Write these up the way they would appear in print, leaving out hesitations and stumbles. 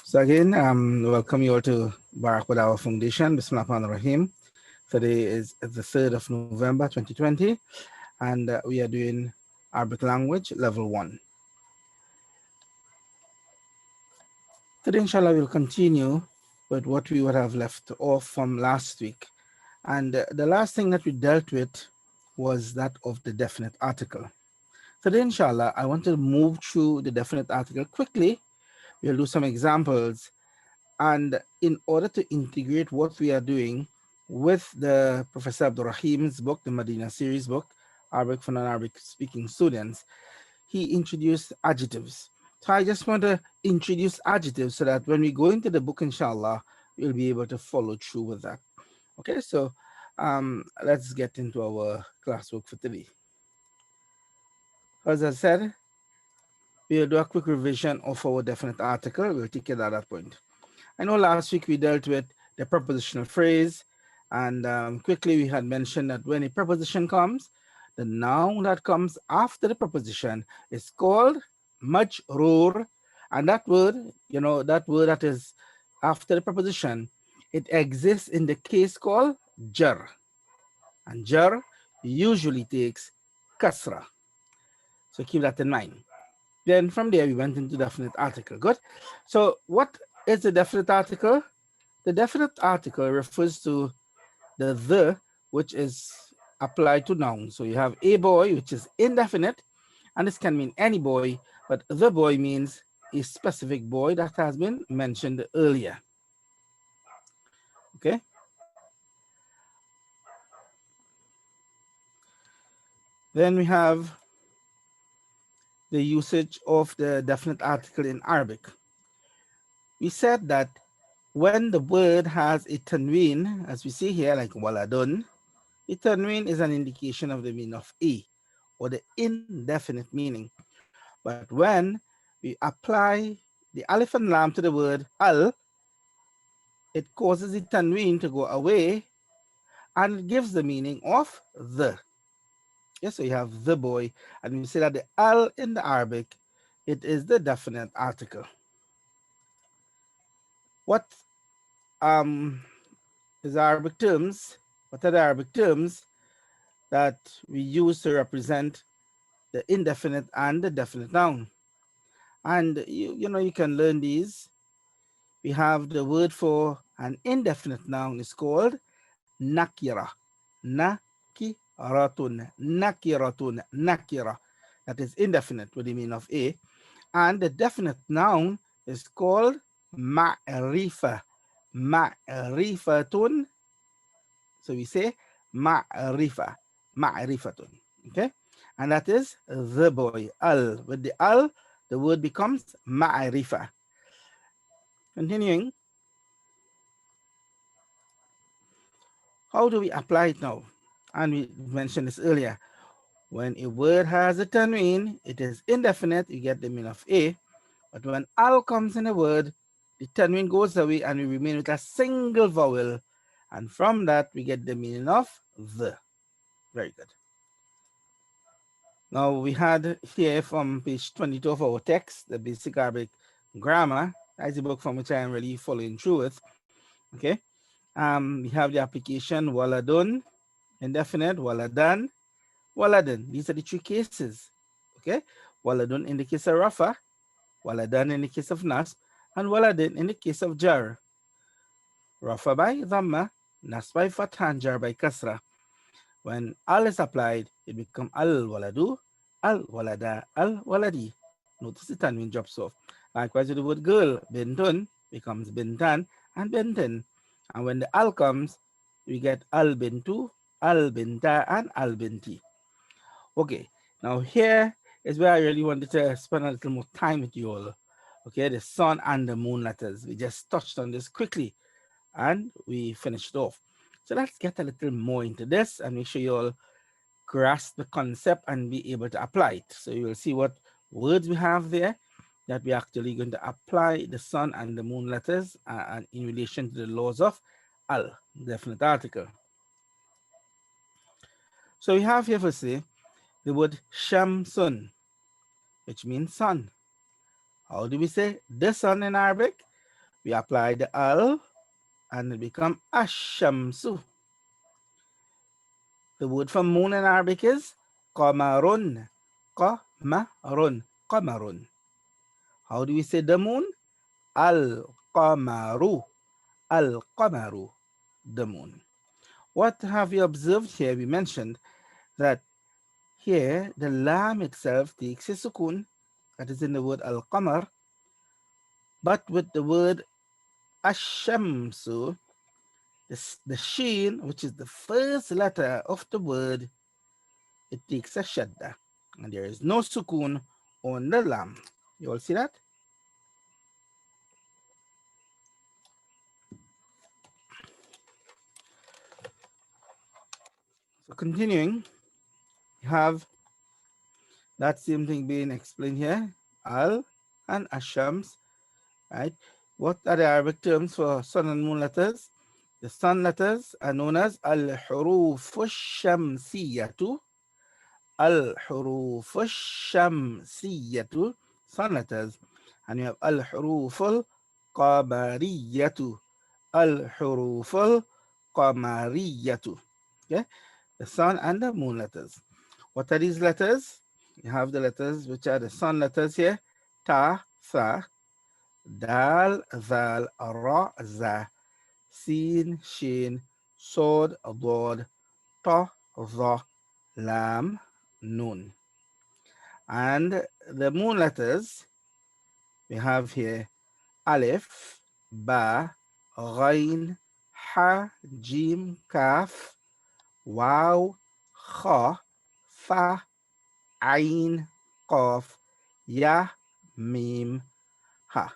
So again, welcome you all to Barak Badawa Foundation. Bismillahirrahmanirrahim. Today is the 3rd of November 2020, and we are doing Arabic language level 1. Today, inshallah, we'll continue with what we would have left off from last week. And the last thing that we dealt with was that of the definite article. Today, inshallah, I want to move through the definite article quickly. We'll do some examples. And in order to integrate what we are doing with the Professor Abdul Rahim's book, the Medina series book, Arabic for non-Arabic speaking students, he introduced adjectives. So I just want to introduce adjectives so that when we go into the book, inshallah, we'll be able to follow through with that. Okay, so let's get into our classwork for today. As I said, we'll do a quick revision of our definite article. We'll take it at that point. I know last week we dealt with the prepositional phrase, and quickly we had mentioned that when a preposition comes, the noun that comes after the preposition is called majroor, and that word, that word that is after the preposition, it exists in the case called jar, and jar usually takes kasra. So keep that in mind. Then from there, we went into definite article. Good. So what is the definite article? The definite article refers to the, which is applied to nouns. So you have a boy, which is indefinite, and this can mean any boy, but the boy means a specific boy that has been mentioned earlier. Okay. Then we have the usage of the definite article in Arabic. We said that when the word has a tanween, as we see here, like waladun, the tanween is an indication of the meaning of a, or the indefinite meaning. But when we apply the alif and lam to the word al, it causes the tanween to go away and it gives the meaning of the. Yes, so you have the boy, and we say that the al in the Arabic, it is the definite article. What is Arabic terms? What are the Arabic terms that we use to represent the indefinite and the definite noun? And you can learn these. We have the word for an indefinite noun is called nakira. Nakiratun. Nakiratun. Nakira. That is indefinite with the meaning of a. And the definite noun is called ma'rifa. Ma'rifatun. So we say ma'rifa. Ma'rifatun. Okay? And that is the boy. Al. With the al, the word becomes ma'rifa. Continuing. How do we apply it now? And we mentioned this earlier. When a word has a tanween, it is indefinite, you get the meaning of a. But when al comes in a word, the tanween goes away and we remain with a single vowel. And from that, we get the meaning of the. Very good. Now we had here from page 22 of our text, the basic Arabic grammar. That's the book from which I am really following through with. Okay. We have the application waladun, indefinite, waladan, waladun. These are the three cases. Okay. Waladun in the case of rafa, waladan in the case of nasb, and waladun in the case of jar. Rafa by dhamma, nasb by fathan, jar by kasra. When al is applied, it becomes al waladu, al walada, al waladi. Notice the tanween drops off. Likewise with the word girl, bintun becomes bintan and bintin. And when the al comes, we get al bintu, al binta, and al binti. Okay, now here is where I really wanted to spend a little more time with you all. Okay, the sun and the moon letters. We just touched on this quickly and we finished off. So let's get a little more into this and make sure you all grasp the concept and be able to apply it. So you will see what words we have there that we're actually going to apply the sun and the moon letters and in relation to the laws of al, definite article. So we have here firstly the word shamsun, which means sun. How do we say the sun in Arabic? We apply the al and it become ashamsu. The word for moon in Arabic is qamarun. Qamarun. Qamarun. How do we say the moon? Al-qamaru. Al-qamaru. The moon. What have we observed here? We mentioned that here the lam itself takes a sukun, that is in the word al-qamar, but with the word ashamsu, the sheen, which is the first letter of the word, it takes a shadda. And there is no sukun on the lam. You all see that? So continuing, you have that same thing being explained here. Al and ashams, right? What are the Arabic terms for sun and moon letters? The sun letters are known as al-huruf al-shamsiyatu. Al-huruf al-shamsiyatu, sun letters. And you have al-huruf al-qamariyatu. Al-huruf al-qamariyatu. Okay? The sun and the moon letters. What are these letters? You have the letters which are the sun letters here. Ta, sa, dal, zal, ra, za, sin, shin, sod, dod, ta, za, lam, nun. And the moon letters we have here alif, ba, ghain, ha, jim, kaf, waw, kha, fa, ain, qaf, ya, mim, ha.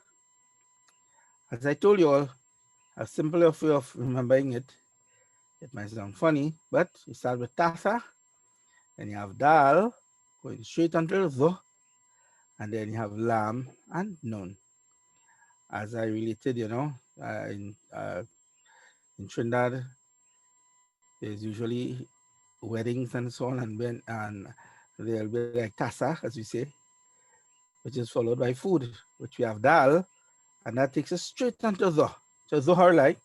As I told you all, a simpler way of remembering it, it might sound funny, but you start with tasa, then you have dal, going straight until dhu, and then you have lam and nun. As I related, in Trinidad, there's usually weddings and so on, and there'll be like tasa, as we say, which is followed by food, which we have dal, and that takes us straight unto dhu. So dhuhr like,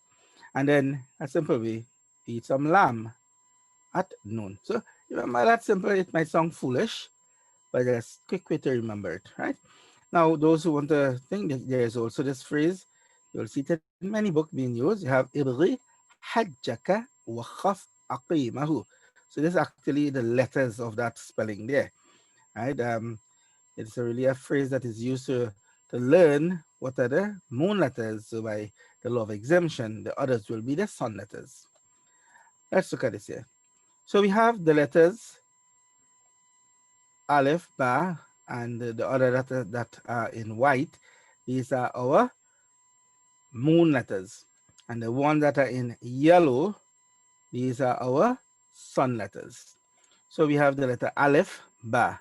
and then a simple way, eat some lamb at noon. So remember that simple, it might sound foolish, but that's a quick way to remember it, right? Now, those who want to think that there is also this phrase, you'll see it in many books being used. You have ibghi hajjaka wa khaf aqimahu. So this is actually the letters of that spelling there, right? It's really a phrase that is used to learn what are the moon letters. So by the law of exemption, the others will be the sun letters. Let's look at this here. So we have the letters Aleph, Ba, and the other letters that are in white. These are our moon letters. And the ones that are in yellow, these are our sun letters. So we have the letter Aleph, Ba,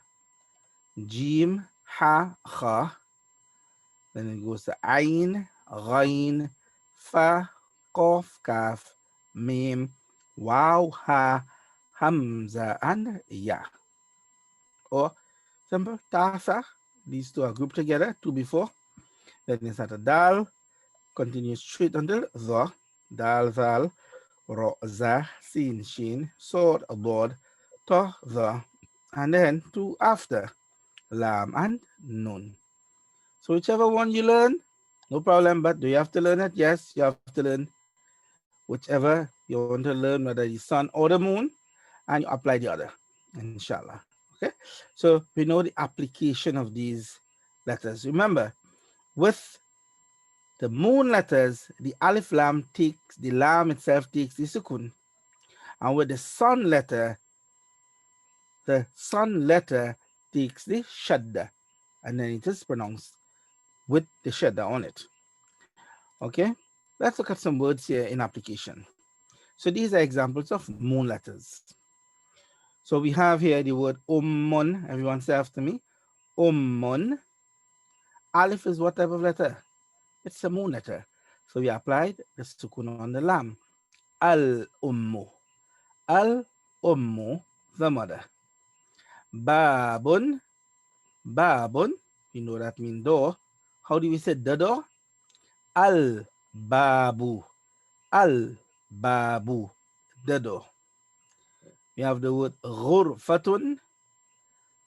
Jim, Ha, Kha. Then it goes to Ain, Ghain, Fa, Qaf, Kaf, Mim, Waw, Ha, Hamza, and Ya. Or simple Tasa. These two are grouped together, two before. Then it's at a Dal, continues straight until Dha, Dal, Zal, Ra, Za, Sin, Shin, Sod, Bod, Ta, Dha, and then two after, Lam and Nun. So whichever one you learn, no problem, but do you have to learn it? Yes, you have to learn whichever you want to learn, whether the sun or the moon, and you apply the other, inshallah. Okay, so we know the application of these letters. Remember, with the moon letters, the alif lam takes, the lam itself takes the sukun. And with the sun letter takes the shadda. And then it is pronounced with the shadda on it. Okay, let's look at some words here in application. So these are examples of moon letters. So we have here the word ummun. Everyone say after me. Ummun. Alif is what type of letter? It's a moon letter. So we applied the sukun on the lam. Al-ummu. Al-ummu, the mother. Babun. Babun. You know that means door. How do we say the door? Al-babu. Al-babu. The door. We have the word ghurfatun.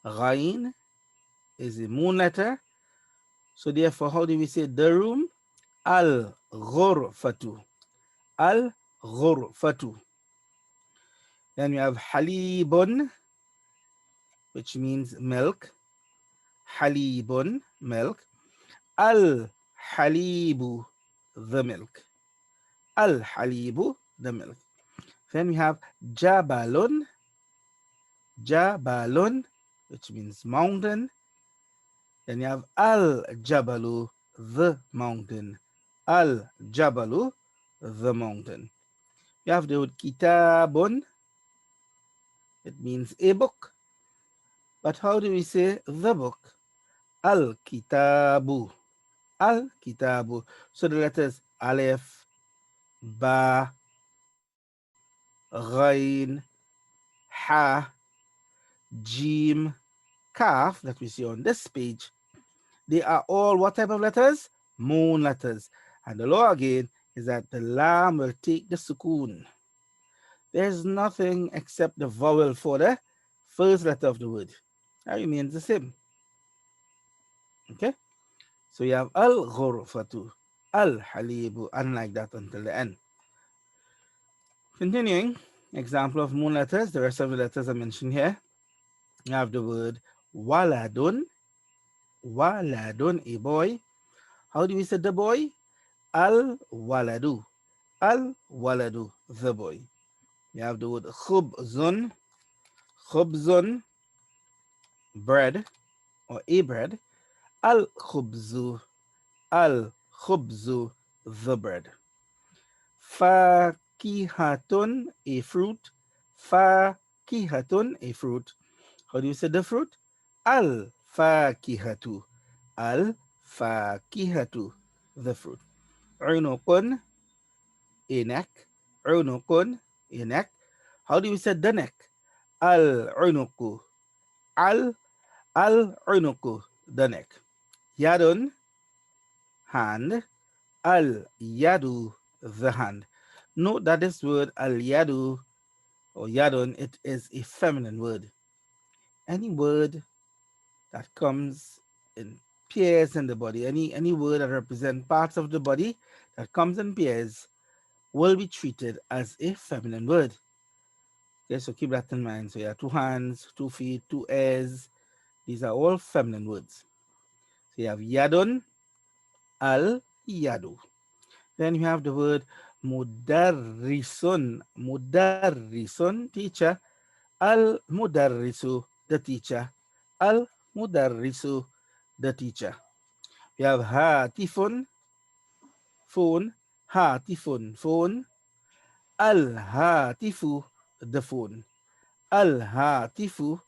Ghain is a moon letter. So therefore, how do we say the room? Al-ghurfatu. Al-ghurfatu. Then we have halibun, which means milk. Halibun, milk. Al-halibu, the milk. Al-halibu, the milk. Then we have jabalun, jabalun, which means mountain. Then you have al-jabalu, the mountain. Al-jabalu, the mountain. You have the word kitabun, it means a book. But how do we say the book? Al-kitabu. Al-kitabu. So the letters Aleph, Ba, Ghain, Ha, Jim, Kaf that we see on this page, they are all what type of letters? Moon letters. And the law again is that the lam will take the sukoon. There's nothing except the vowel for the first letter of the word. That remains the same. Okay? So you have al-ghurfatu, al-halibu, and like that until the end. Continuing, example of moon letters, the rest of the letters are mentioned here. You have the word waladun, waladun, a boy. How do we say the boy? Al-waladu, al-waladu, the boy. You have the word khubzun, khubzun, bread or a bread. Al-khubzu, al-khubzu, the bread. Fakihatun, a fruit. Fakihatun, a fruit. How do you say the fruit? Al-fakihatu, al-fakihatu, the fruit. Unukun, a neck. Unukun, a neck. How do you say the neck? Al-unuku, al-unuku, the neck. Yadun, hand. Al-yadu, the hand. Note that this word al-yadu or yadun, it is a feminine word. Any word that comes in pairs in the body, any word that represents parts of the body that comes in pairs will be treated as a feminine word. Okay, so keep that in mind. So you have two hands, 2 feet, 2 ears. These are all feminine words. So you have yadun, al-yadu. Then you have the word mudarrisun. Mudarrisun, teacher. Al-mudarrisu, the teacher. Al-mudarrisu, the teacher. We have hatifun, phone. Hatifun, phone. Al-hatifu, the phone. Al-hatifu,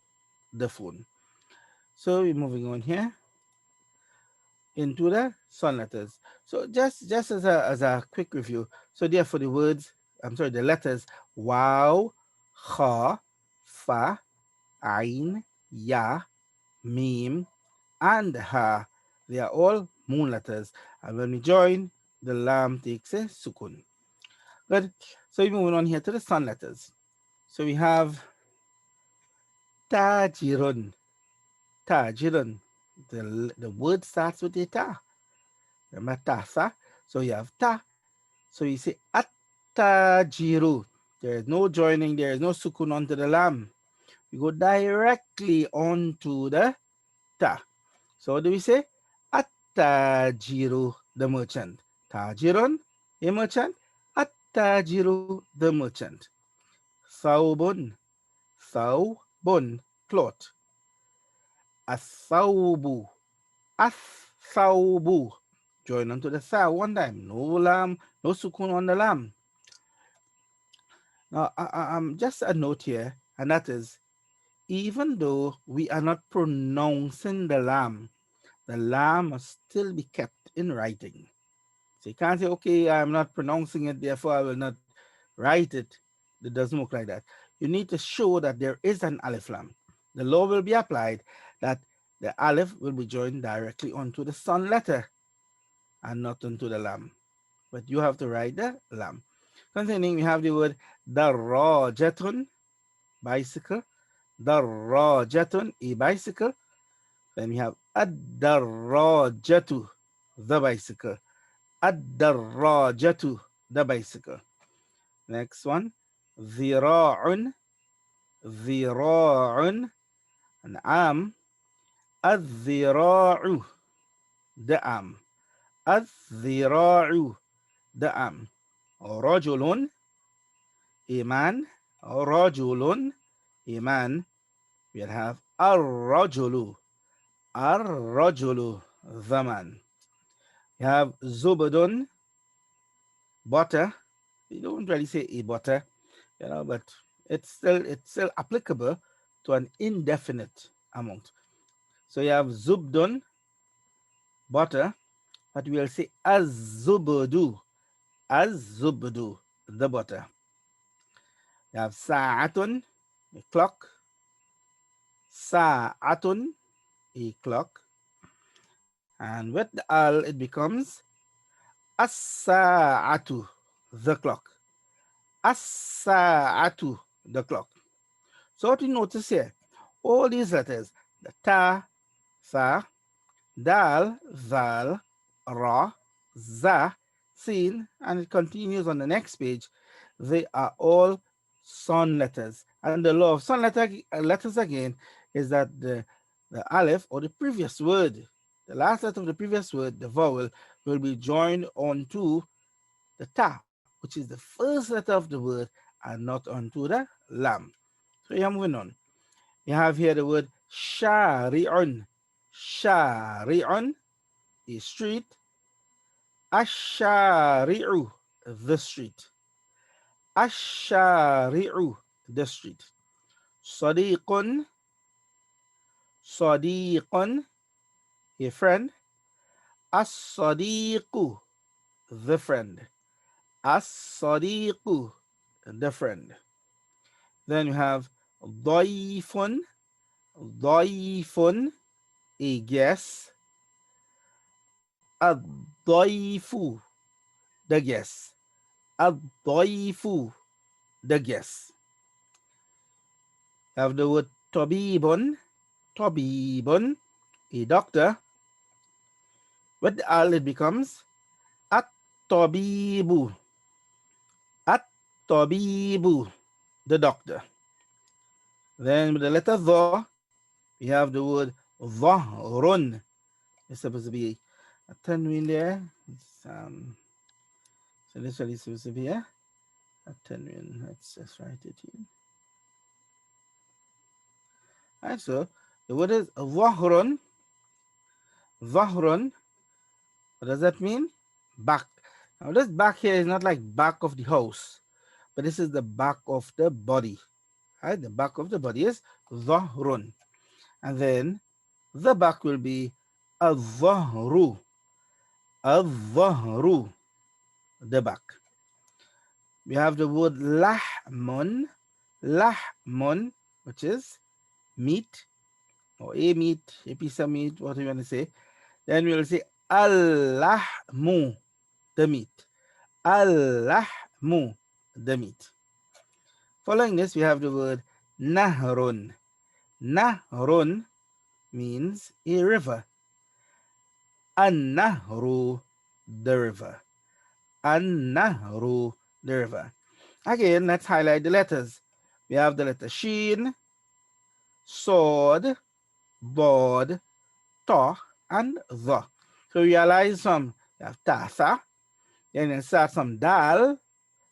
the phone. So we're moving on here into the son letters. So just as a quick review. So therefore the words, the letters waw, kha, fa, ain, ya, mim, and ha. They are all moon letters. And when we join, the lam takes a sukun. Good. So we're moving on here to the son letters. So we have tajirun. Tajirun. The word starts with a ta. Remember tasa? So you have ta. So you say attajiru. There is no joining, there is no sukun onto the lam. We go directly onto the ta. So what do we say? Attajiru, the merchant. Tajirun, a merchant. Attajiru, the merchant. Saubun, saubun, cloth. Asaubu, asaubu. Join onto the sa one time. No lam, no sukun on the lam. Now, just a note here, and that is, even though we are not pronouncing the lam must still be kept in writing. So you can't say, okay, I'm not pronouncing it, therefore I will not write it. It doesn't work like that. You need to show that there is an alif lam. The law will be applied that the alif will be joined directly onto the son letter. and not onto the lam. But you have to write the lam. Continuing, we have the word darajatun, bicycle. Darajatun, a bicycle. Then we have ad-darajatu, the bicycle. Ad-darajatu, the bicycle. Next one, zira'un, zira'un, an arm. Ad-zira'u, the arm. Ad-zira'u, the arm. Rajulun, a man. Rajulun, a man. We'll have ar-rajulu, ar-rajulu, the man. You have zubadun, butter. We don't really say a butter, but it's still applicable to an indefinite amount. So you have zubdun, butter, but we'll say az-zubdu, az-zubdu, the butter. You have sa'atun, a clock. Sa'atun, a clock. And with the al, it becomes as-sa'atu, the clock. As-sa'atu, the clock. So what you notice here, all these letters, the ta, sa, dal, zal, ra, za, sin, and it continues on the next page. They are all son letters. And the law of son letters again is that the aleph, or the previous word, the last letter of the previous word, the vowel, will be joined onto the ta, which is the first letter of the word, and not onto the lam. So you're moving on. You have here the word shari'un. Shari'un is street. Ash-shari'u, the street. Ash-shari'u, the street. Sadiqun, sadiqun, a friend. As-sadiqu, the friend. As-sadiqu, the friend. Then you have daifun, daifun, a guest. Ad-daifu, the guest. Ad-daifu, the guest. You have the word tabibun, tabibun, a doctor. With the al, it becomes at-tabibu, at-tabibu, the doctor. Then with the letter dha, we have the word dhahrun. It's supposed to be a tanween there. So this one is supposed to be a tanween. Let's just write it here. Alright, so the word is dhahrun. Dhahrun. What does that mean? Back. Now this back here is not like back of the house, but this is the back of the body. Right? The back of the body is dhahrun. And then the back will be al-dhahru. Al-dhahru, the back. We have the word lahmun. Lahmun, which is meat, or a meat, a piece of meat, whatever you want to say. Then we will say al-lahmu, the meat. Al-lahmu, the meat. Following this, we have the word nahrun. Nahrun means a river. An-nahru, the river. An-nahru, the river. Again, let's highlight the letters. We have the letter shin, sod, bod, ta, and the. So realize some, you have tasa, then you start some dal,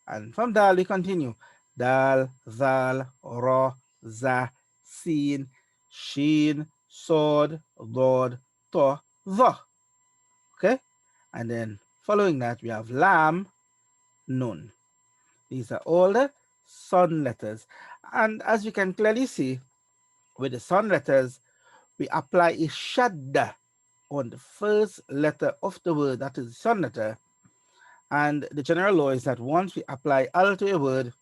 and from dal we continue. Dal, zal, ra, za, sin, shin, sod, bod, ta, the. Okay? And then following that, we have lam, nun. These are all the son letters. And as you can clearly see, with the son letters, we apply a shadda on the first letter of the word, that is the son letter. And the general law is that once we apply al to a word,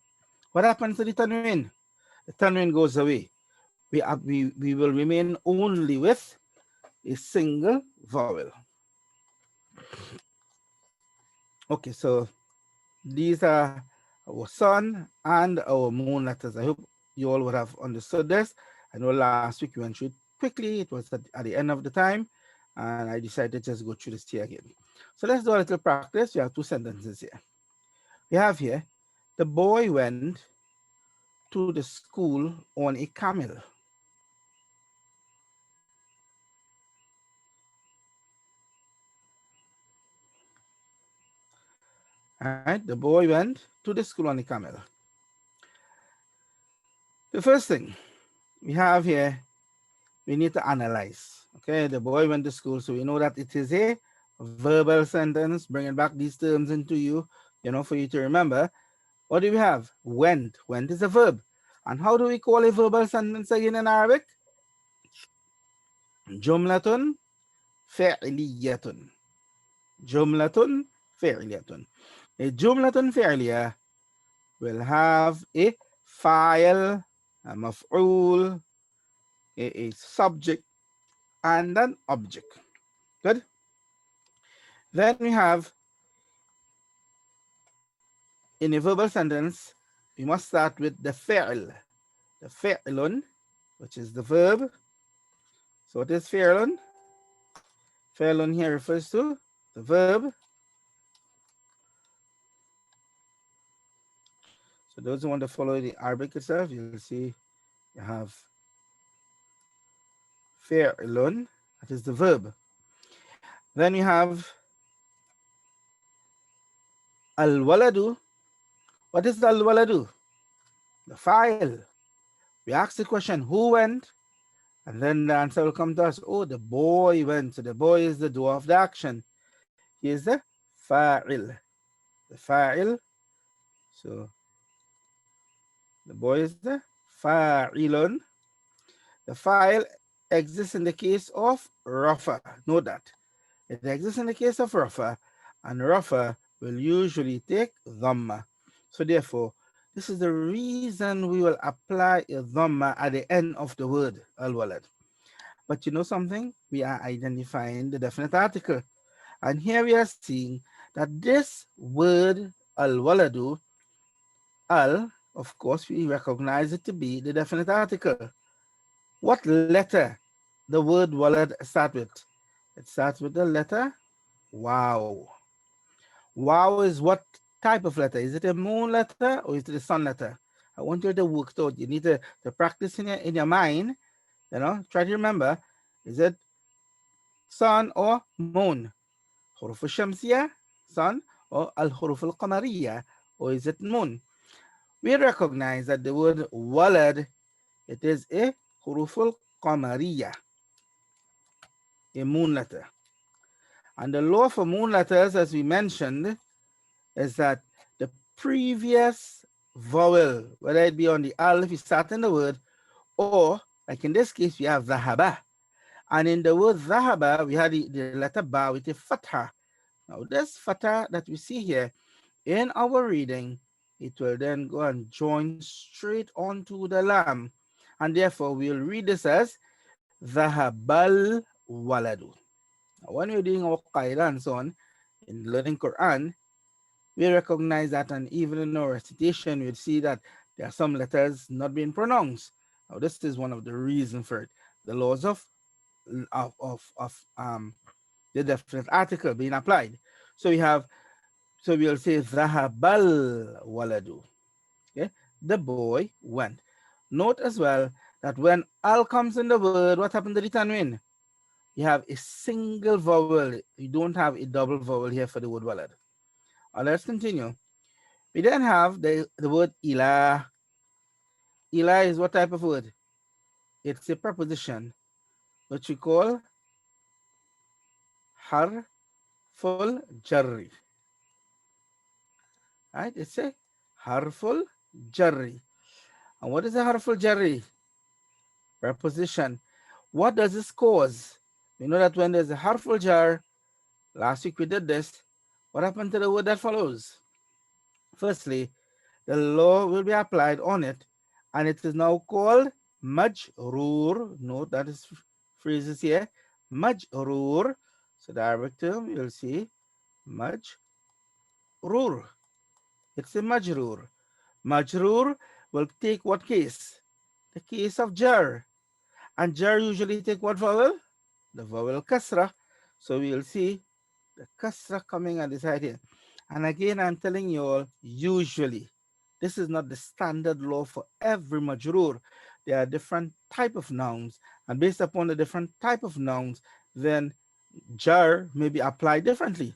what happens to the tanween? The tanween goes away. We will remain only with a single vowel. Okay, so these are our sun and our moon letters. I hope you all would have understood this. I know last week we went through it quickly. It was at the end of the time, and I decided to just go through this here again. So let's do a little practice. We have two sentences here. We have here, the boy went to the school on a camel. All right, the boy went to the school on a camel. The first thing we have here, we need to analyze. Okay, the boy went to school, so we know that it is a verbal sentence, bringing back these terms into you, for you to remember. What do we have? Went. Went is a verb. And how do we call a verbal sentence again in Arabic? Jumlatun fi'liyatun. Jumlatun fi'liyatun. A jumlatun fi'liya will have a file, a maf'ul, a subject, and an object. Good. Then we have, in a verbal sentence, we must start with the fi'l. The fi'lun, which is the verb. So what is fi'lun? Fi'lun here refers to the verb. So those who want to follow the Arabic itself, you'll see you have fi'lun, that is the verb. Then we have al-waladu. What is al-waladu? The file. We ask the question, who went? And then the answer will come to us, oh, the boy went. So the boy is the doer of the action. He is the fa'il. The fa'il. So the boy is the fa'ilun. The file exists in the case of rafa. Note that. It exists in the case of rafa, and rafa will usually take dhamma. So therefore, this is the reason we will apply a dhamma at the end of the word al-walad. But you know something? We are identifying the definite article. And here we are seeing that this word al-waladu, al, of course, we recognize it to be the definite article. What letter the word walad start with? It starts with the letter wow. Wow is what type of letter? Is it a moon letter or is it a sun letter? I want you to work out. You need to practice in your mind. Try to remember. Is it sun or moon? حروف الشمسية, sun, or al-huruf al-qamariyya, or is it moon? We recognize that the word walad, it is a huruf al-qamariyya, a moon letter. And the law for moon letters, as we mentioned, is that the previous vowel, whether it be on the alif, you start in the word, or like in this case, we have zahaba. And in the word zahaba, we had the letter ba with a fatha. Now, this fatha that we see here in our reading, it will then go and join straight onto the lam. And therefore, we'll read this as zahabal waladu. Now, when we're doing our qaida and so on, in learning Quran, we recognize that, and even in our recitation, we'll see that there are some letters not being pronounced. Now, this is one of the reasons for it. The laws of the definite article being applied. So we'll say zahabal waladu. Okay, the boy went. Note as well that when al comes in the word, what happened to the tanwin? You have a single vowel. You don't have a double vowel here for the word walad. Let's continue. We then have the word ilah. Ilah is what type of word? It's a preposition, which we call harful jarri. Right? It's a harful jarri. And what is a harful jarri? Preposition. What does this cause? We know that when there's a harful jar, last week we did this, what happened to the word that follows? Firstly, the law will be applied on it, and it is now called majroor. Note that is phrases here. Majroor. So the Arabic term, you'll see majroor. majrur. It's a majrur. Majrur will take what case? The case of jar. And jar usually take what vowel? The vowel kasra. So we'll see the kasra coming at the side here. And again, I'm telling you all, usually, this is not the standard law for every majrur. There are different type of nouns, and based upon the different type of nouns, then jar may be applied differently.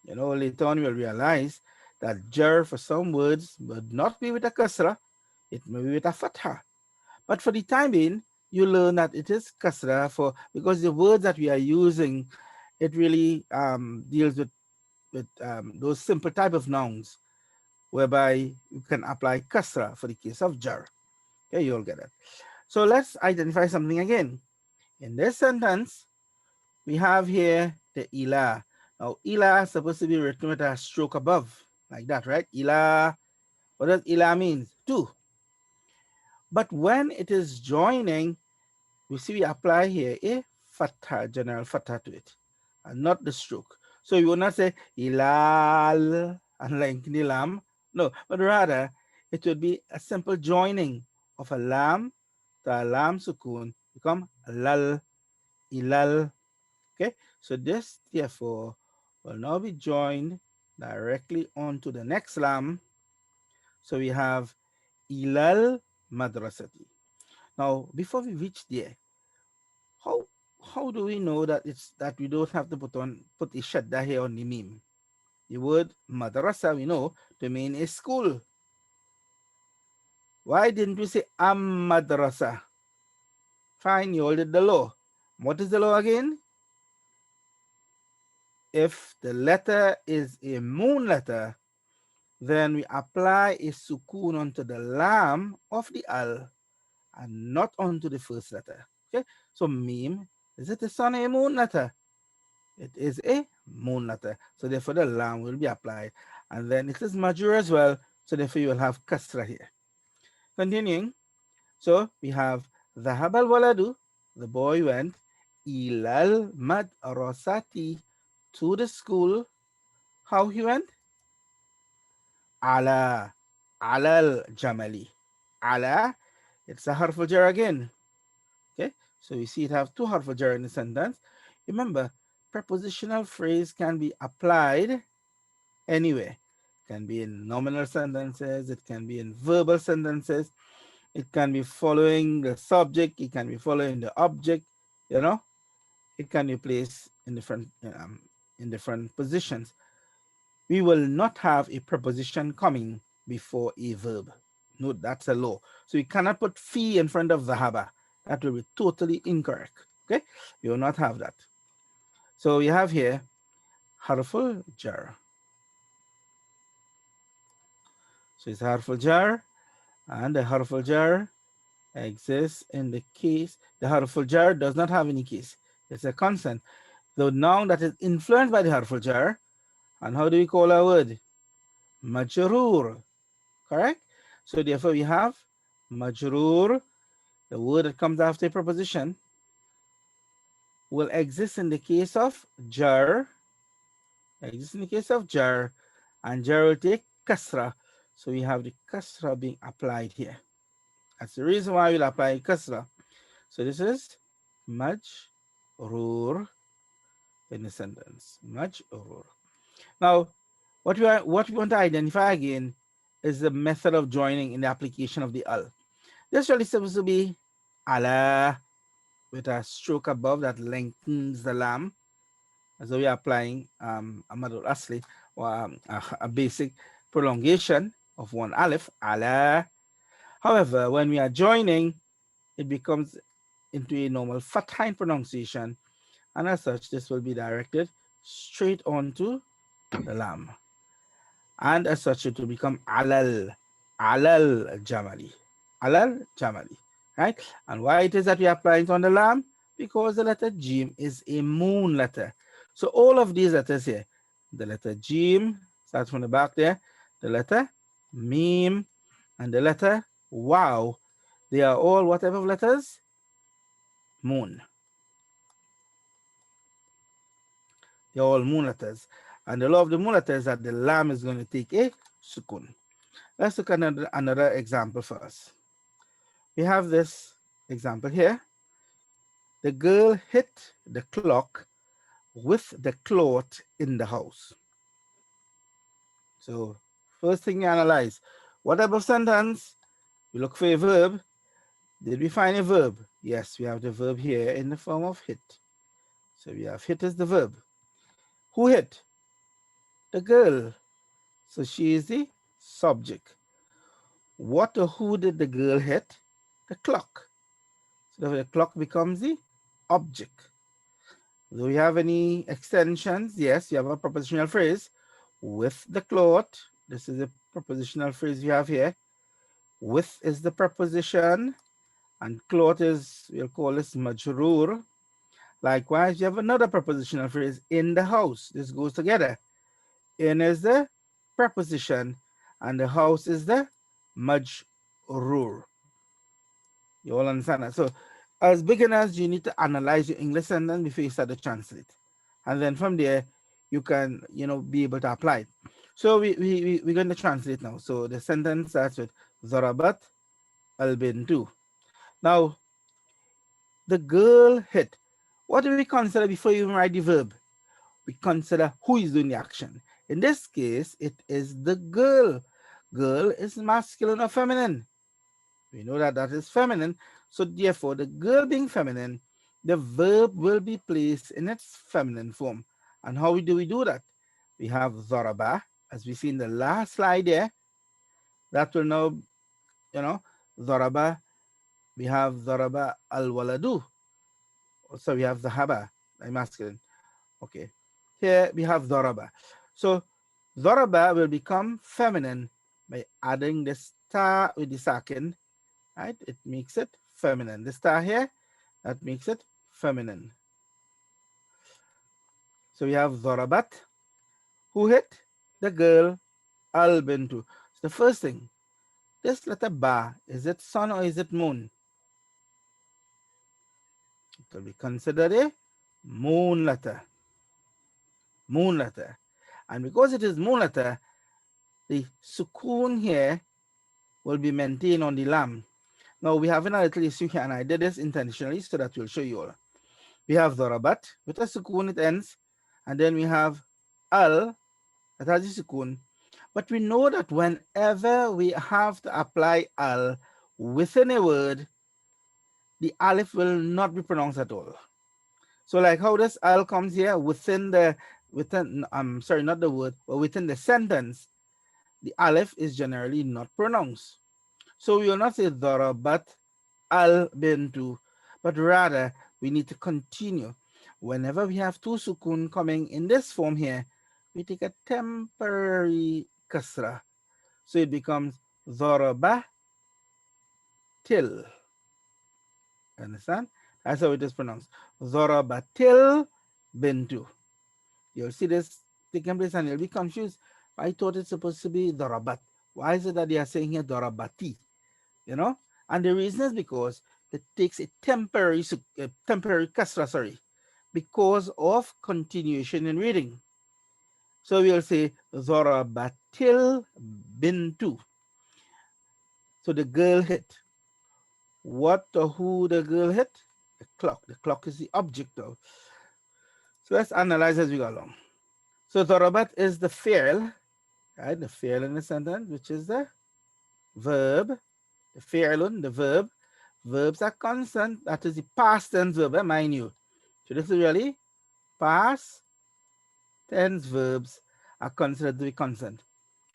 Later on we'll realize that jar for some words would not be with a kasra, it may be with a fatha. But for the time being, you learn that it is kasra for because the words that we are using, it really deals with those simple type of nouns whereby you can apply kasra for the case of jar. Okay, you'll get it. So let's identify something again. In this sentence, we have here the ila. Now, ila is supposed to be written with a stroke above, like that, right? Ila. What does ila mean? To. But when it is joining, we see we apply here a fatha, general fatha to it, and not the stroke. So you will not say ilal and lengthen the lam. No, but rather it would be a simple joining of a lam to a lam sukun, become lal, ilal. Okay, so this therefore will now be joined directly onto the next lam. So we have ilal madrasati. Now, before we reach there, how how do we know that it's that we don't have to put the shadda here on the meme? The word madrasa we know to mean a school. Why didn't we say am madrasa? Fine, you all did the law. What is the law again? If the letter is a moon letter, then we apply a sukun onto the lam of the al and not onto the first letter. Okay, so meme, is it a sun a moon letter? It is a moon letter. So therefore the lam will be applied. And then it is majur as well. So therefore you will have kasra here. Continuing. So we have ذهب الولد, the boy went, ilal madrasati, to the school. How he went? Ala, alal jamali. Ala, it's a harf jar again. Okay, so we see it have two harf jar in the sentence. Remember, prepositional phrase can be applied anywhere. It can be in nominal sentences, it can be in verbal sentences, it can be following the subject, it can be following the object, you know, it can be placed in different positions. We will not have a preposition coming before a verb. Note that's a law. So you cannot put fi in front of dhahaba. That will be totally incorrect. Okay, you will not have that. So we have here harful jar. So it's harful jar, and the harful jar exists in the case. The harful jar does not have any case. It's a consonant. The noun that is influenced by the harful jar, and how do we call our word? Majrur, correct? So therefore we have majrur, the word that comes after a preposition, will exist in the case of jar, and jar will take kasra. So we have the kasra being applied here. That's the reason why we'll apply kasra. So this is majrur in the sentence. Majrur. Now, what we want to identify again is the method of joining in the application of the al. This really supposed to be ala with a stroke above that lengthens the lam. So we are applying amadul asli, or a basic prolongation of one alif, ala. However, when we are joining, it becomes into a normal fatha pronunciation, and as such, this will be directed straight onto the lam. And as such, it will become alal jamali, right? And why it is that we apply it on the lam? Because the letter jim is a moon letter. So all of these letters here, the letter jim starts from the back there, the letter mim, and the letter wow, they are all what type of letters? Moon. They're all moon letters. And the law of the mulata is that the lam is going to take a sukun. Let's look at another example first. We have this example here. The girl hit the clock with the cloth in the house. So first thing you analyze, what type of sentence? We look for a verb. Did we find a verb? Yes, we have the verb here in the form of hit. So we have hit as the verb. Who hit? The girl. So she is the subject. What or who did the girl hit? The clock. So the clock becomes the object. Do we have any extensions? Yes, you have a prepositional phrase with the cloth. This is a prepositional phrase we have here. With is the preposition, and cloth is, we'll call this majroor. Likewise, you have another prepositional phrase, in the house. This goes together. In is the preposition, and the house is the majroor. You all understand that? So, as beginners, you need to analyze your English sentence before you start to translate. And then from there, you can, be able to apply it. So, we're going to translate now. So, the sentence starts with Zarabat al-bintu. Now, the girl hit. What do we consider before you even write the verb? We consider who is doing the action. In this case, it is the girl. Girl is masculine or feminine. We know that that is feminine. So therefore, the girl being feminine, the verb will be placed in its feminine form. And how do we do that? We have zaraba, as we see in the last slide there. That will now, zaraba. We have zaraba al-waladu. So we have zahaba, the masculine. Okay. Here we have zaraba. So zaraba will become feminine by adding the star with the second, right? It makes it feminine. The star here, that makes it feminine. So we have zarabat. Who hit? The girl, al-bintu. So the first thing, this letter ba, is it sun or is it moon? It will be considered a moon letter. Moon letter. And because it is moon letter, the sukoon here will be maintained on the lam. Now we have another little issue here, and I did this intentionally so that we'll show you all. We have darabat, with a sukoon it ends, and then we have al, that has a sukoon. But we know that whenever we have to apply al within a word, the alif will not be pronounced at all. So like how this al comes here sorry, not the word, but within the sentence, the alif is generally not pronounced. So we will not say darabat al-bintu, but rather we need to continue. Whenever we have two sukun coming in this form here, we take a temporary kasra. So it becomes daraba til. Understand? That's how it is pronounced. Darabatil bintu. You'll see this taking place and you'll be confused. I thought it's supposed to be darabat. Why is it that they are saying here darabati? And the reason is because it takes a temporary kasra, because of continuation in reading. So we'll say Zorabatil bintu. So the girl hit. What or who the girl hit? The clock. The clock is the object though. So let's analyze as we go along. So Zorabat is the fi'l, right? The fi'l in the sentence, which is the verb. The fi'lun, the verb. Verbs are constant. That is the past tense verb, mind you. So this is really past tense verbs are considered to be constant.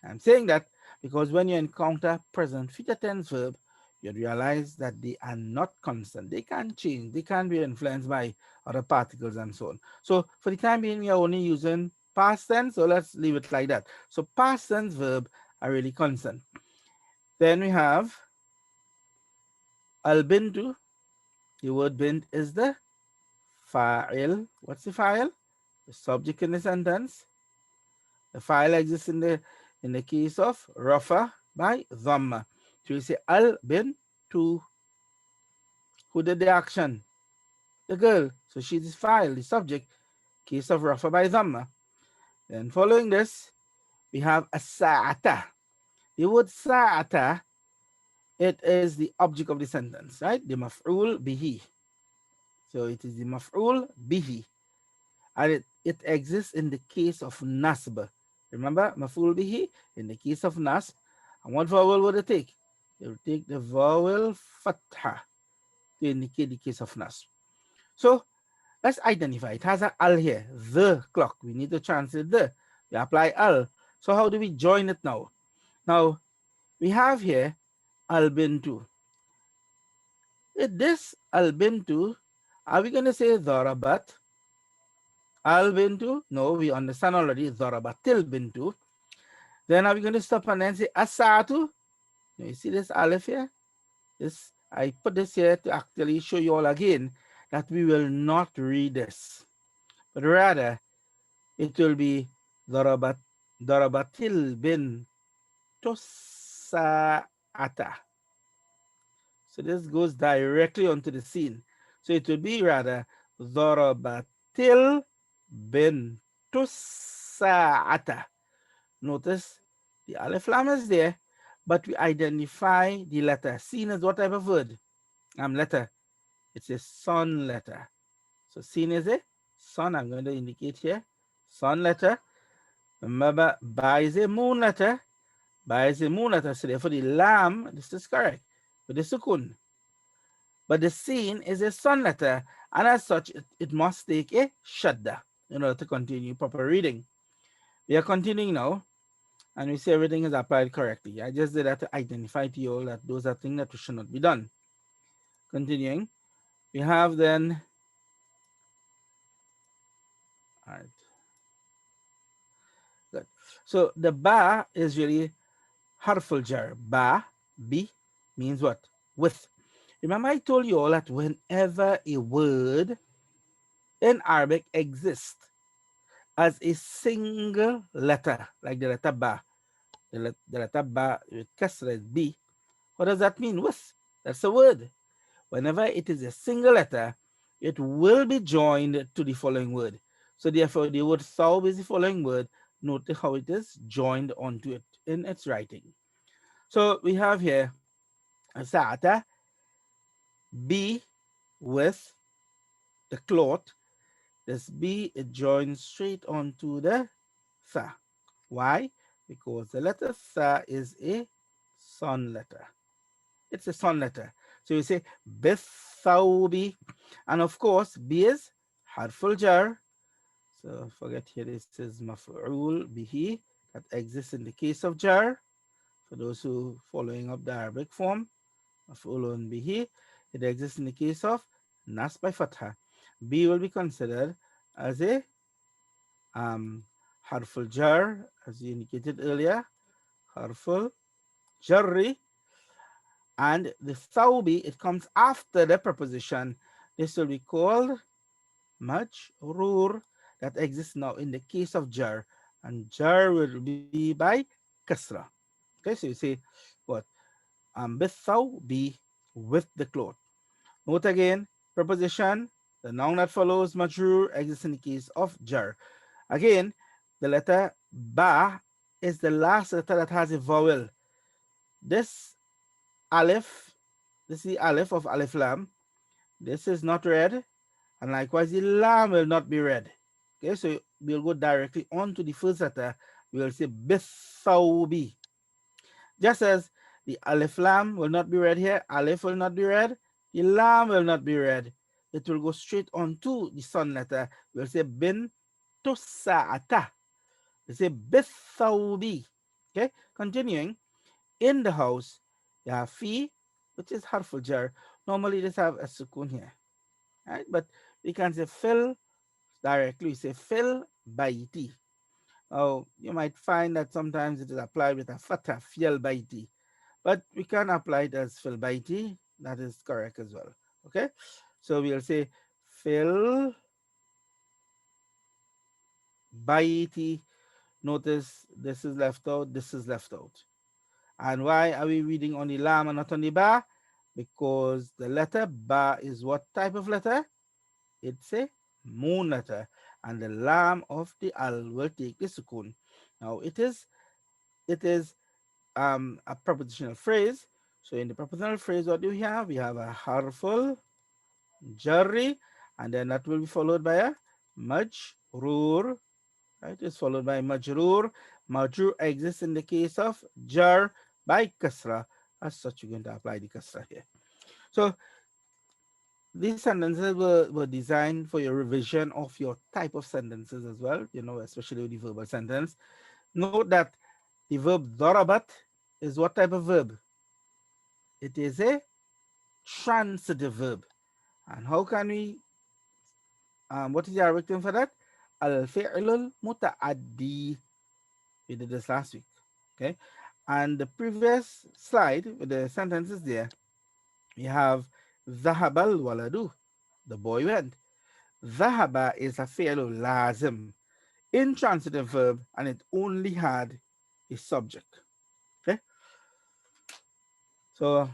I'm saying that because when you encounter present future tense verb, you realize that they are not constant. They can change. They can be influenced by other particles and so on. So for the time being, we are only using past tense. So let's leave it like that. So past tense verb are really constant. Then we have al-bintu. The word bint is the fa'il. What's the fa'il? The subject in the sentence. The fa'il exists in the case of rafa by dhamma. So you say al bintu. Who did the action? The girl. So she's the fa'il, the subject. Case of rafa by dhamma. Then following this, we have a sa'ata. The word sa'ata, it is the object of the sentence, right? The maf'ul bihi. So it is the maf'ul bihi. And it exists in the case of nasb. Remember, maf'ul bihi, in the case of nasb. And what vowel would it take? It would take the vowel fatha to indicate the case of nasb. So let's identify. It has an al here, the clock. We need to translate the. We apply al. So how do we join it now? Now, we have here al bintu. This al bintu, are we going to say dharabat al bintu? No, we understand already dharabatil bintu. Then are we going to stop and then say asatu? You see this aleph here? This, I put this here to actually show you all again that we will not read this, but rather it will be darabat, darabatil bin tusa'ata. So this goes directly onto the scene. So it will be rather darabatil bin tusa'ata. Notice the alif lam is there, but we identify the letter. Seen as what type of word? Letter. It's a son letter. So seen is a son. I'm going to indicate here. Son letter. Remember, ba is a moon letter. Ba is a moon letter. So therefore the lam, this is correct. With the sukun. But the sin is a sun letter. And as such, it must take a shadda in order to continue proper reading. We are continuing now. And we see everything is applied correctly. I just did that to identify to you all that those are things that should not be done. Continuing, we have then, all right, good. So the ba is really harful jar. Ba, bi, means what? With. Remember I told you all that whenever a word in Arabic exists as a single letter, like the letter ba, the letter ba with kasra is b, what does that mean? With. That's a word. Whenever it is a single letter, it will be joined to the following word. So therefore, the word thawb is the following word. Note how it is joined onto it in its writing. So we have here sa'ata, B with the cloth. This B, it joins straight onto the Sa. Why? Because the letter Sa is a son letter. It's a son letter. So you say Bithawbi. And of course, B is harful jar. So forget here, this is maf'ul bihi that exists in the case of jar. For those who following up the Arabic form, maf'ulun bihi, it exists in the case of nas by fatha. B will be considered as a harful jar, as you indicated earlier, harful jarri. And the thawbi, it comes after the preposition. This will be called majrur, that exists now in the case of jar. And jar will be by kasra. Okay, so you say what? Bithawbi, with the cloth. Note again, preposition, the noun that follows majrur exists in the case of jar. Again, the letter ba is the last letter that has a vowel. This aleph, this is the aleph of alif lam. This is not read, and likewise the lam will not be read. Okay, so we'll go directly on to the first letter. We will say bithawbi. Just as the alif lam will not be read here, alif will not be read, the lam will not be read. It will go straight on to the son letter. We'll say bin tusa'ata. We say bithawbi. Okay, continuing. In the house, you have fi, which is harful jar. Normally, just have a sukun here, right? But we can say fill directly. We say fill baiti. Oh, you might find that sometimes it is applied with a fatha, fiel baiti. But we can apply it as fill baiti. That is correct as well. Okay, so we'll say fill baiti. Notice this is left out, this is left out. And why are we reading on the lam and not on the ba? Because the letter ba is what type of letter? It's a moon letter. and the lam of the al will take the sukun. Now it is a prepositional phrase. So in the prepositional phrase, what do we have? We have a harful jarri, and then that will be followed by a majroor. Right? It's followed by majroor. Majroor exists in the case of jar by kasra. As such, we're going to apply the kasra here. So these sentences were designed for your revision of your type of sentences as well, especially with the verbal sentence. Note that the verb darabat is what type of verb? It is a transitive verb. And how can we, what is the Arabic term for that? Al-fi'lul muta'addi. We did this last week, okay? And the previous slide with the sentences there, we have Zahabal waladu, the boy went. Zahaba is a fi'lul lazim, intransitive verb, and it only had a subject, okay? So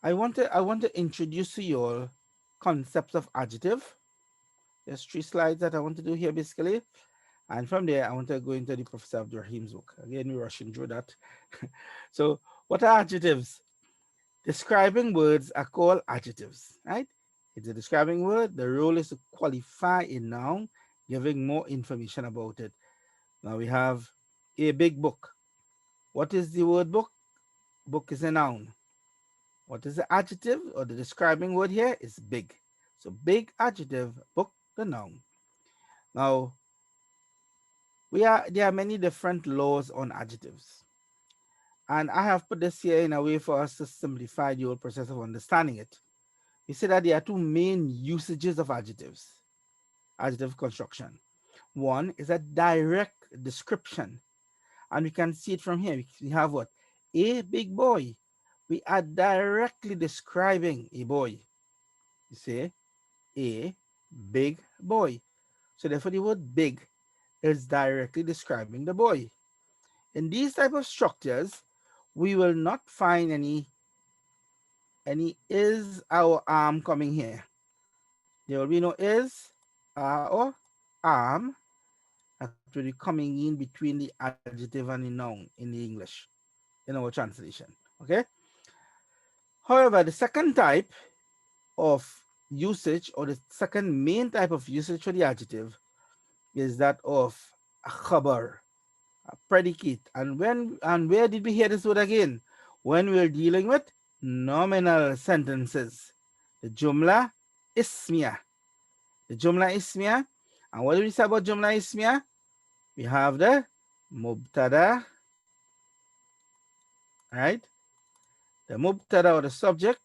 I want to introduce to you all concepts of adjective. There's 3 slides that I want to do here basically. And from there, I want to go into the Professor Abdurrahim's book. Again, we're rushing through that. So what are adjectives? Describing words are called adjectives, right? It's a describing word. The role is to qualify a noun, giving more information about it. Now we have a big book. What is the word book? Book is a noun. What is the adjective or the describing word here? Is big. So big adjective, book the noun. Now there are many different laws on adjectives. And I have put this here in a way for us to simplify the whole process of understanding it. We say that there are 2 main usages of adjectives, adjective construction. One is a direct description. And we can see it from here. We have what? A big boy. We are directly describing a boy. You say a big boy. So therefore the word big is directly describing the boy. In these type of structures, we will not find any is our arm coming here. There will be no is or arm that will be coming in between the adjective and the noun in the English, in our translation. Okay. However, the second type of usage, or the second main type of usage for the adjective, is that of a khabar, a predicate. And where did we hear this word again? When we are dealing with nominal sentences. The jumla ismiya. The jumla ismiya. And what do we say about jumla ismiya? We have the mubtada, right? The mubtada or the subject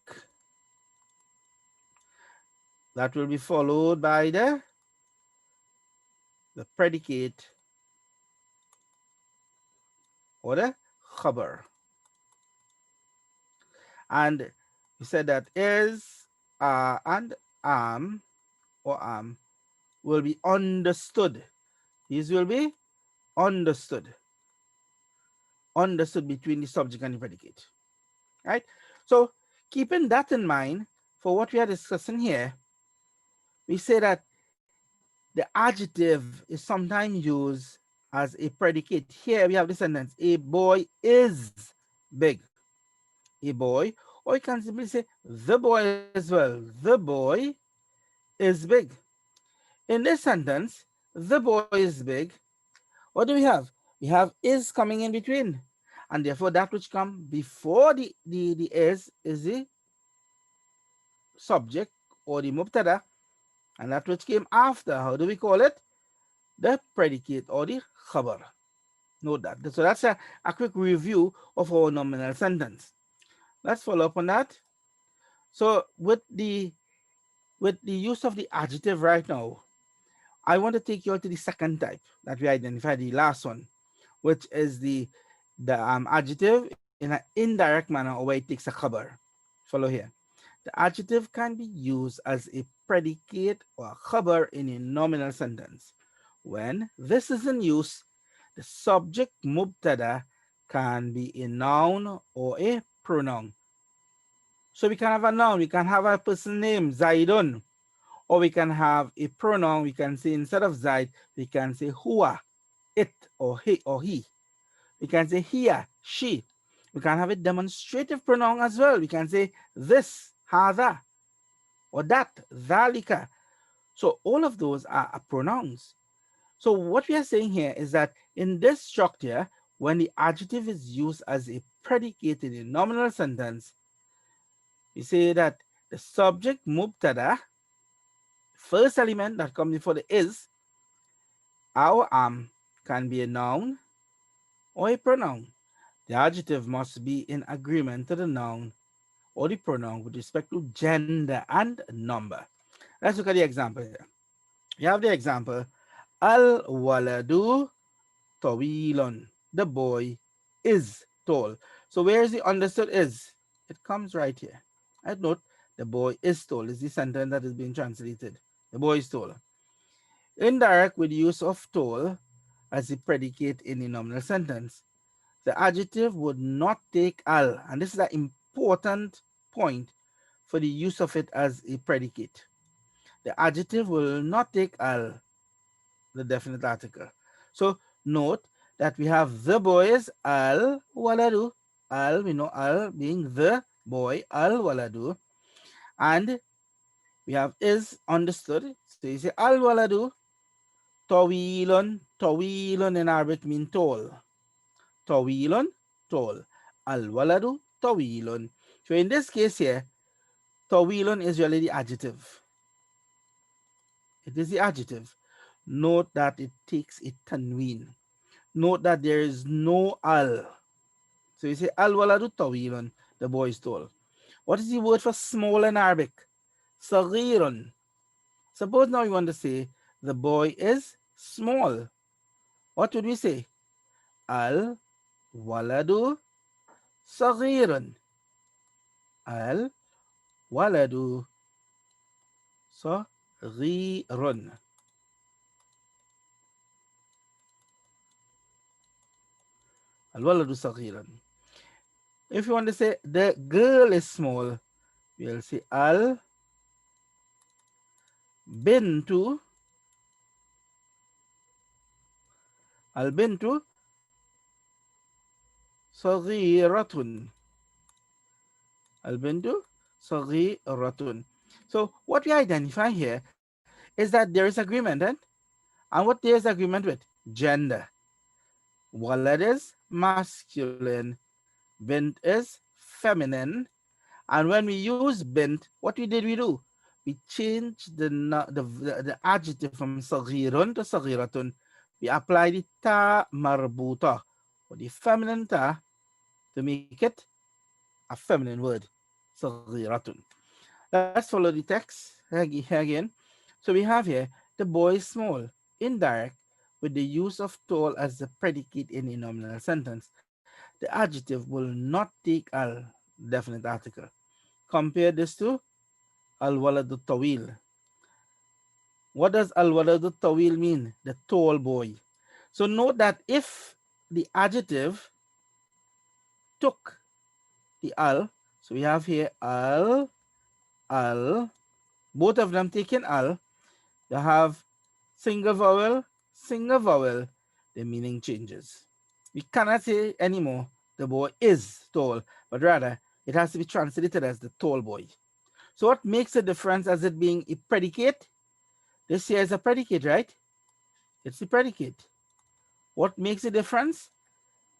that will be followed by the predicate or the khabar. And we said that is and or will be understood. These will be understood. Understood between the subject and the predicate. Right? So keeping that in mind, for what we are discussing here, we say that the adjective is sometimes used as a predicate. Here we have the sentence, a boy is big. A boy, or you can simply say the boy as well. The boy is big. In this sentence, the boy is big. What do we have? We have is coming in between. And therefore that which comes before the is the subject or the mubtada. And that which came after, how do we call it? The predicate or the khabar. Note that. So that's a quick review of our nominal sentence. Let's follow up on that. So with the use of the adjective right now, I want to take you to the second type that we identified, the last one, which is the adjective in an indirect manner, or where it takes a khabar. Follow here. The adjective can be used as a predicate or a khabar in a nominal sentence. When this is in use, the subject mubtada can be a noun or a pronoun. So we can have a noun, we can have a person named Zaidun, Or we can have a pronoun, we can say instead of Zaid, we can say huwa, it, or he, or he. We can say here, she. We can have a demonstrative pronoun as well. We can say this, hada, or that, dhalika. So all of those are pronouns. So what we are saying here is that in this structure, when the adjective is used as a predicate in a nominal sentence, we say that the subject mubtada, first element that comes before the is, our can be a noun or a pronoun. The adjective must be in agreement to the noun or the pronoun with respect to gender and number. Let's look at the example here. You have the example, al waladu tawilon. The boy is tall. So where is the understood is? It comes right here. I note the boy is tall is the sentence that is being translated. The boy is tall. Indirect with use of tall as the predicate in the nominal sentence. The adjective would not take al, and this is an important point for the use of it as a predicate. The adjective will not take al, the definite article. So note that we have the boys al waladu. Al, we know al being the boy, al waladu. And we have is understood. So you say al waladu tawilun. Tawilun in Arabic means tall. Tawilun, tall. Al waladu tawilun. So in this case here, tawilun is really the adjective. It is the adjective. Note that it takes a tanween. Note that there is no al. So you say al waladu tawilun, the boy is tall. What is the word for small in Arabic? Saghirun. Suppose now you want to say the boy is small. What would we say? Al waladu saghirun. Al waladu saghirun. Al waladu saghirun. If you want to say the girl is small, we'll say al bintu. Al bintu saghiratun. Al bintu saghiratun. So what we identify here is that there is agreement, and what there is agreement with? Gender. Walad is masculine, bint is feminine, and when we use bint, what we do? We change the adjective from saghirun to saghiratun. We apply the ta marbuta, or the feminine ta, to make it a feminine word, saghiratun. Let's follow the text again. So we have here, the boy is small, indirect, with the use of tall as the predicate in a nominal sentence. The adjective will not take al, definite article. Compare this to al waladu tawil. What does al waladu tawil mean? The tall boy. So note that if the adjective took the al, so we have here al, both of them taken al, you have single vowel, the meaning changes. We cannot say anymore the boy is tall, but rather it has to be translated as the tall boy. So what makes a difference as it being a predicate? This here is a predicate, right? It's the predicate. What makes a difference?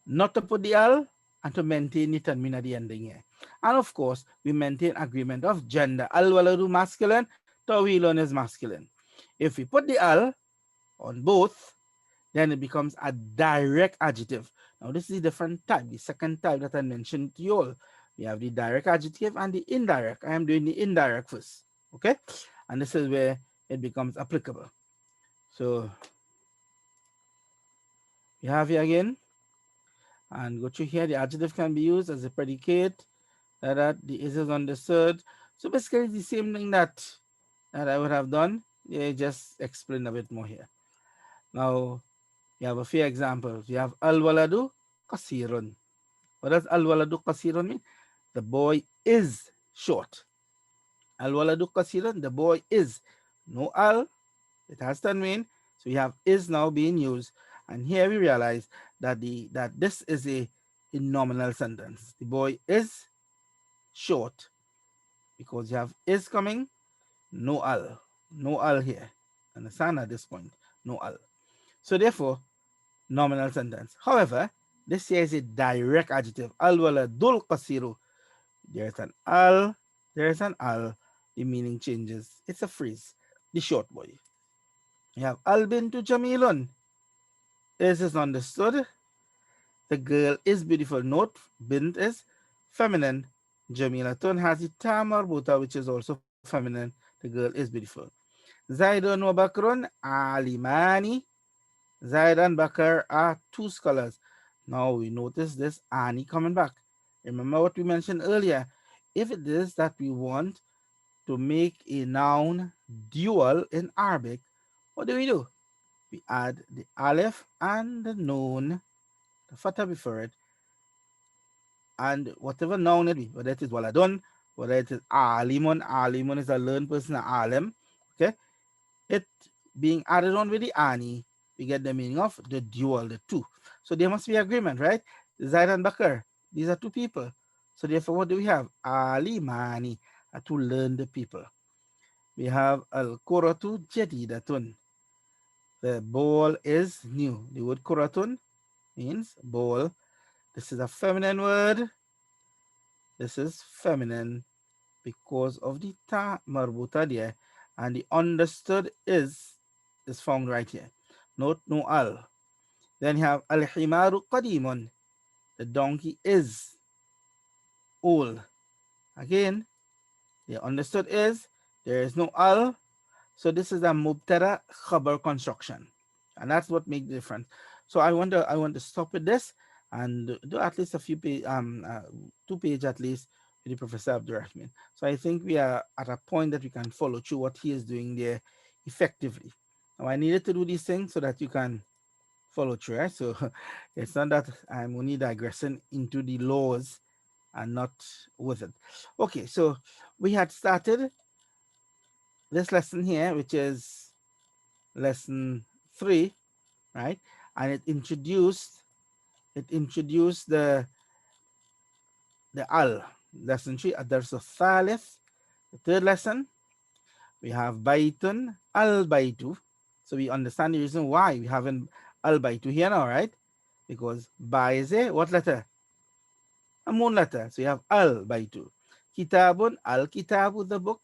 Not to put the al and to maintain the tanween at the ending here. And of course, we maintain agreement of gender. Al waladu masculine, tawilun is masculine. If we put the al on both, then it becomes a direct adjective. Now, this is a different type, the second type that I mentioned to you all. We have the direct adjective and the indirect. I am doing the indirect first, okay? And this is where it becomes applicable. So, we have here again, and go through here, the adjective can be used as a predicate, that the is understood. So, basically, the same thing that I would have done. Yeah, just explain a bit more here. Now, we have a few examples. We have al-waladu kasirun. What does al-waladu kasirun mean? The boy is short. Al-waladu kasirun, the boy is no al, it has tanween, so we have is now being used. And here we realize that this is a nominal sentence. The boy is short because you have is coming, no al. No al here. Understand at this point? No al. So therefore, nominal sentence. However, this here is a direct adjective. Al waladul qasiru. There's an al, there's an al. The meaning changes. It's a phrase. The short boy. You have al bintu jamilun. Is understood. The girl is beautiful. Note, bint is feminine. Jamilatun has the ta marbuta, which is also feminine. The girl is beautiful. Zaidun wa Bakrun alimani. Zaid and Bakr are two scholars. Now we notice this ani coming back. Remember what we mentioned earlier. If it is that we want to make a noun dual in Arabic, what do? We add the aleph and the noon, the fatha before it, and whatever noun it be, whether it is waladun, whether it is alimun, alimun is a learned person, alim, okay, it being added on with the ani, we get the meaning of the dual, the two. So there must be agreement, right? Zaid and Bakr, these are two people. So therefore, what do we have? Alimani, are two learned people. We have al kuratu jadidatun. The ball is new. The word kuratun means ball. This is a feminine word. This is feminine because of the ta marbuta there, and the understood is found right here. Note no al. Then you have al himaru qadimun. The donkey is old. Again, the understood is there is no al, so this is a mubtada khabar construction, and that's what makes the difference. So I want to stop with this and do at least a few page, 2 page at least with the Professor Abdurrahman. So I think we are at a point that we can follow through what he is doing there effectively. Now I needed to do these things so that you can follow through, right? So it's not that I'm only digressing into the laws and not with it. Okay, so we had started this lesson here, which is lesson 3, right? And it introduced the al. Lesson 3, adars thalith. The third lesson, we have baitun al baitu. So we understand the reason why we haven't al baitu here now, right? Because ba is a what letter? A moon letter. So you have al baitu. Kitabun al kitabu, the book.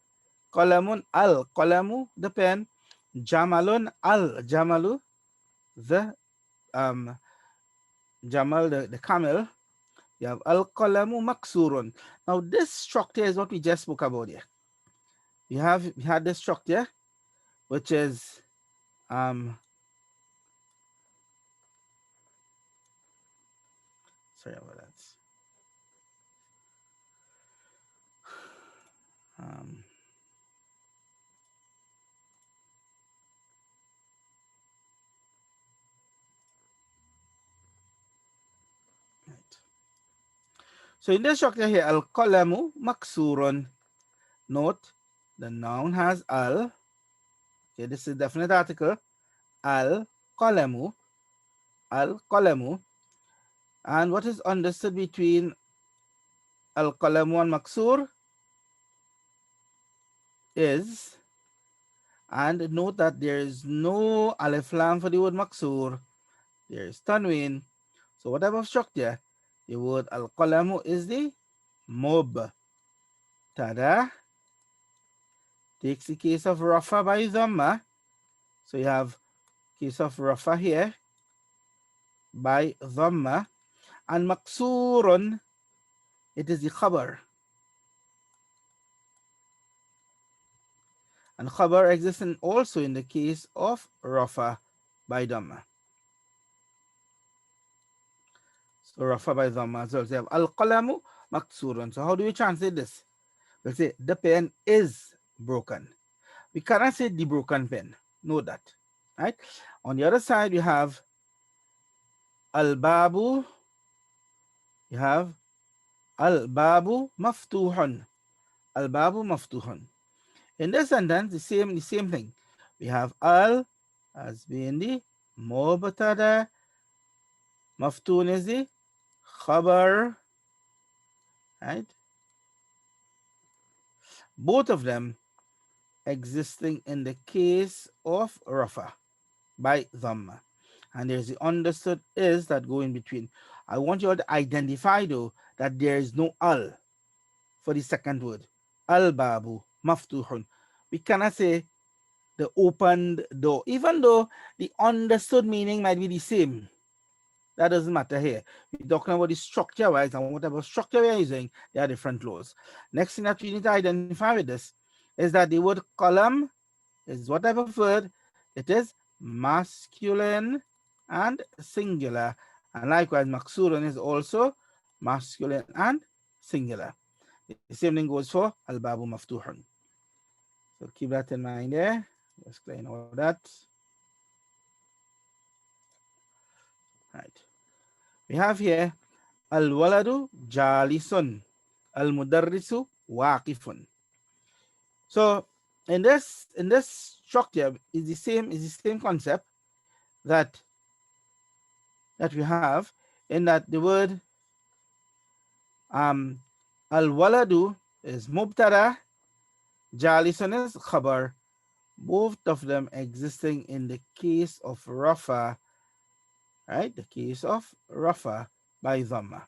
Qalamun al qalamu, the pen. Jamalun al jamalu, the um jamal, the camel. You have al qalamu maksurun. Now this structure is what we just spoke about here. We had this structure which is sorry about that. Um, right. So in this structure here, al qalamu maksurun. Note the noun has al. Okay, this is definite article. Al qalamu. Al qalamu. And what is understood between al qalamu and maksur is, and note that there is no alif lam for the word maksur. There is tanween. So whatever structure, the word al qalamu is the mubtada. Takes the case of rafa by dhamma. So you have case of rafa here by dhamma, and maksurun, it is the khabar. And khabar exists also in the case of rafa by dhamma. So rafa by dhamma as well. So you have al qalamu maksurun. So how do we translate this? We'll say the pen is broken. We cannot say the broken pen. Know that, right? On the other side, we have al babu. You have al babu maftuhun. Al babu maftuhun. In this sentence, the same thing. We have al as being the mubtada, maftun is the khabar, right? Both of them existing in the case of rafa by dhamma. And there's the understood is that go in between. I want you all to identify though that there is no al for the second word. Al babu maftuhun. We cannot say the opened door, even though the understood meaning might be the same. That doesn't matter here. We're talking about the structure wise, and whatever structure we're using, there are different laws. Next thing that we need to identify with this is that the word column is what type of word? It is masculine and singular. And likewise, maksurun is also masculine and singular. The same thing goes for al-babu maftuhun. So keep that in mind there. Just clear all that. Right. We have here al-waladu jalisun, al-mudarrisu waqifun. So in this structure is the same concept that we have, in that the word um al-waladu is mubtada, jalisun is khabar, both of them existing in the case of rafa, right? The case of rafa by dhamma,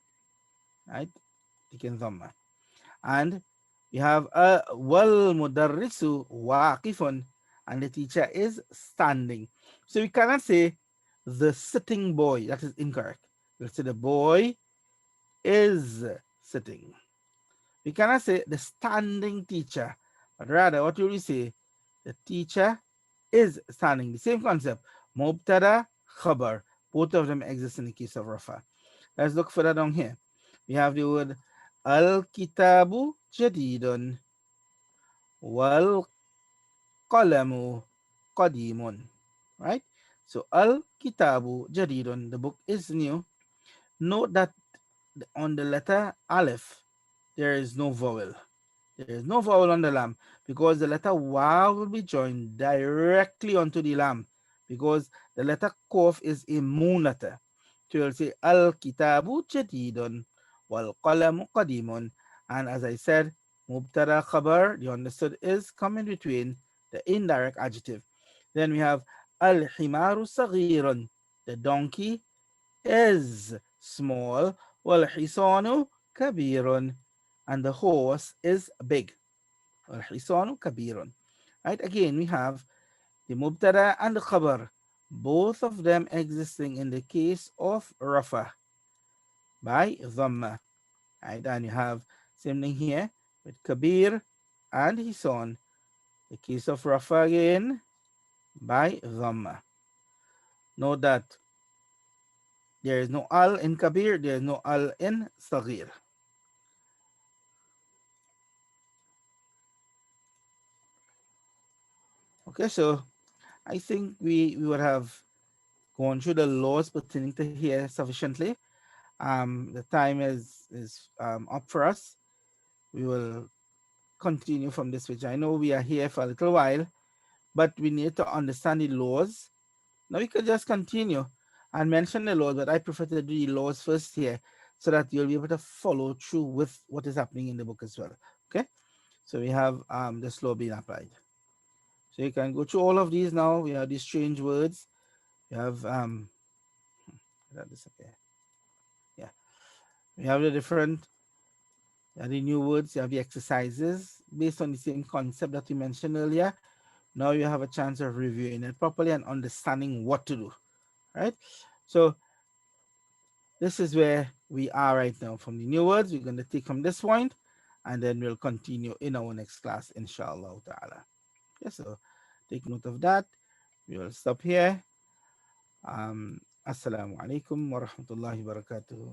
right? Taken dhamma. And we have a wal mudarrisu waqifun, and the teacher is standing. So we cannot say the sitting boy. That is incorrect. We'll say the boy is sitting. We cannot say the standing teacher, but rather what will we say? The teacher is standing. The same concept. Mubtada, khabar. Both of them exist in the case of Rafa. Let's look further down here. We have the word al-kitabu jadidun wal qalamu qadimun. Right? So al-kitabu jadidun, the book is new. Note that on the letter Aleph, there is no vowel. There is no vowel on the lam because the letter Waw will be joined directly onto the lam because the letter Kof is a moon letter. So you'll say Al Kitabu Jadidun wal Qalamu Qadimun. And as I said, Mubtada Khabar, the understood is coming between the indirect adjective. Then we have Al Himaru Saghirun, the donkey is small, wal Hisanu Kabirun, and the horse is big. Al-hisanu kabirun. Right? Again, we have the mubtada and the khabar, both of them existing in the case of rafa by dhamma. Right? And you have same thing here with kabir and hisan, the case of rafa again by dhamma. Note that there is no al in kabir, there is no al in saghir. Okay, so I think we would have gone through the laws pertaining to here sufficiently. The time is up for us. We will continue from this, which I know we are here for a little while, but we need to understand the laws. Now we could just continue and mention the laws, but I prefer to do the laws first here so that you'll be able to follow through with what is happening in the book as well. Okay, so we have this law being applied. So you can go through all of these now. We have these strange words. We have that disappear. Yeah, we have the different the new words, you have the exercises based on the same concept that we mentioned earlier. Now you have a chance of reviewing it properly and understanding what to do, right? So this is where we are right now. From the new words, we're going to take from this point, and then we'll continue in our next class, inshallah ta'ala. Okay, so take note of that. We will stop here. Assalamu alaikum wa rahmatullahi wa barakatuh.